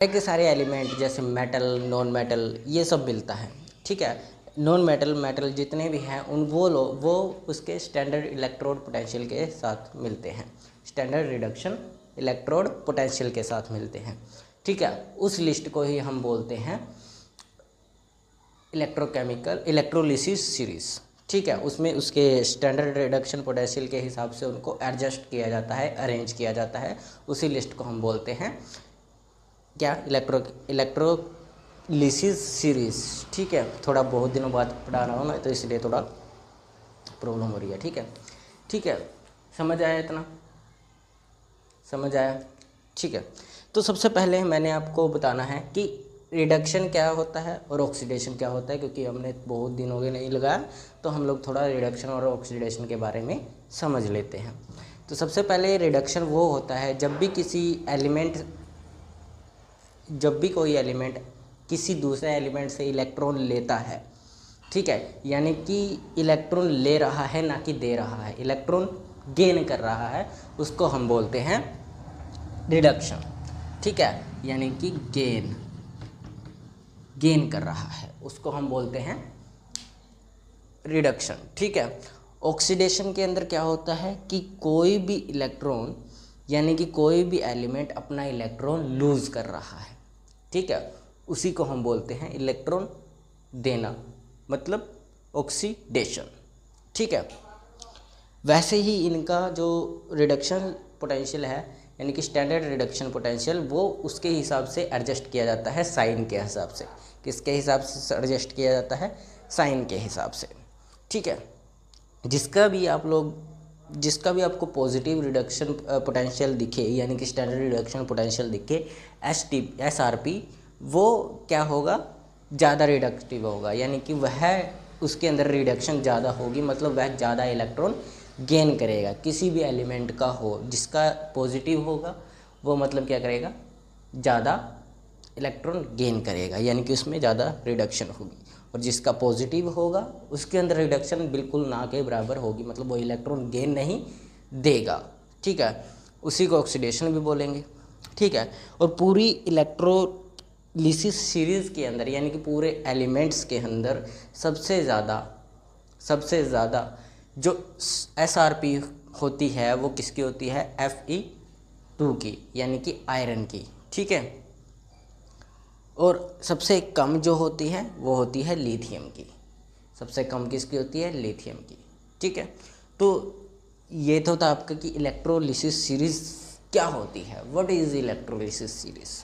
के सारे एलिमेंट जैसे मेटल, नॉन मेटल, ये सब मिलता है। ठीक है, नॉन मेटल, मेटल जितने भी हैं उन वो उसके स्टैंडर्ड इलेक्ट्रोड पोटेंशियल के साथ मिलते हैं, स्टैंडर्ड रिडक्शन इलेक्ट्रोड पोटेंशियल के साथ मिलते हैं। ठीक है, उस लिस्ट को ही हम बोलते हैं इलेक्ट्रोकेमिकल इलेक्ट्रोलिसिस सीरीज़। ठीक है, उसमें उसके स्टैंडर्ड रिडक्शन पोटेंशियल के हिसाब से उनको एडजस्ट किया जाता है, अरेंज किया जाता है। उसी लिस्ट को हम बोलते हैं क्या, इलेक्ट्रोलिसिस सीरीज़। ठीक है, थोड़ा बहुत दिनों बाद पढ़ा रहा हूँ मैं तो इसलिए थोड़ा प्रॉब्लम हो रही है। ठीक है, ठीक है, समझ आया? इतना समझ आया? ठीक है, तो सबसे पहले मैंने आपको बताना है कि रिडक्शन क्या होता है और ऑक्सीडेशन क्या होता है, क्योंकि हमने बहुत दिन हो गए नहीं लगाया, तो हम लोग थोड़ा रिडक्शन और ऑक्सीडेशन के बारे में समझ लेते हैं। तो सबसे पहले रिडक्शन वो होता है जब भी कोई एलिमेंट किसी दूसरे एलिमेंट से इलेक्ट्रॉन लेता है। ठीक है, यानी कि इलेक्ट्रॉन ले रहा है ना कि दे रहा है, इलेक्ट्रॉन गेन कर रहा है, उसको हम बोलते हैं रिडक्शन। ठीक है, यानी कि गेन कर रहा है, उसको हम बोलते हैं रिडक्शन। ठीक है, ऑक्सीडेशन के अंदर क्या होता है कि कोई भी इलेक्ट्रॉन यानी कि कोई भी एलिमेंट अपना इलेक्ट्रॉन लूज कर रहा है। ठीक है, उसी को हम बोलते हैं इलेक्ट्रॉन देना, मतलब ऑक्सीडेशन। ठीक है, वैसे ही इनका जो रिडक्शन पोटेंशियल है यानी कि स्टैंडर्ड रिडक्शन पोटेंशियल, वो उसके हिसाब से एडजस्ट किया जाता है, साइन के हिसाब से। किसके हिसाब से एडजस्ट किया जाता है? साइन के हिसाब से। ठीक है, जिसका भी आपको पॉजिटिव रिडक्शन पोटेंशियल दिखे यानी कि स्टैंडर्ड रिडक्शन पोटेंशियल दिखे, SRP, वो क्या होगा? ज़्यादा रिडक्टिव होगा, यानी कि वह उसके अंदर रिडक्शन ज़्यादा होगी, मतलब वह ज़्यादा इलेक्ट्रॉन गेन करेगा। किसी भी एलिमेंट का हो जिसका पॉजिटिव होगा वो मतलब क्या करेगा? ज़्यादा इलेक्ट्रॉन गेन करेगा, यानी कि उसमें ज़्यादा रिडक्शन होगी। और जिसका पॉजिटिव होगा उसके अंदर रिडक्शन बिल्कुल ना के बराबर होगी, मतलब वो इलेक्ट्रॉन गेन नहीं देगा। ठीक है, उसी को ऑक्सीडेशन भी बोलेंगे। ठीक है, और पूरी इलेक्ट्रोलिसिस सीरीज़ के अंदर यानी कि पूरे एलिमेंट्स के अंदर सबसे ज़्यादा जो SRP होती है वो किसकी होती है? Fe2 की, यानी कि आयरन की। ठीक है, और सबसे कम जो होती है वो होती है लिथियम की। सबसे कम किसकी होती है? लिथियम की। ठीक है, तो ये तो था आपका कि इलेक्ट्रोलिसिस सीरीज़ क्या होती है, व्हाट इज़ इलेक्ट्रोलिसिस सीरीज़।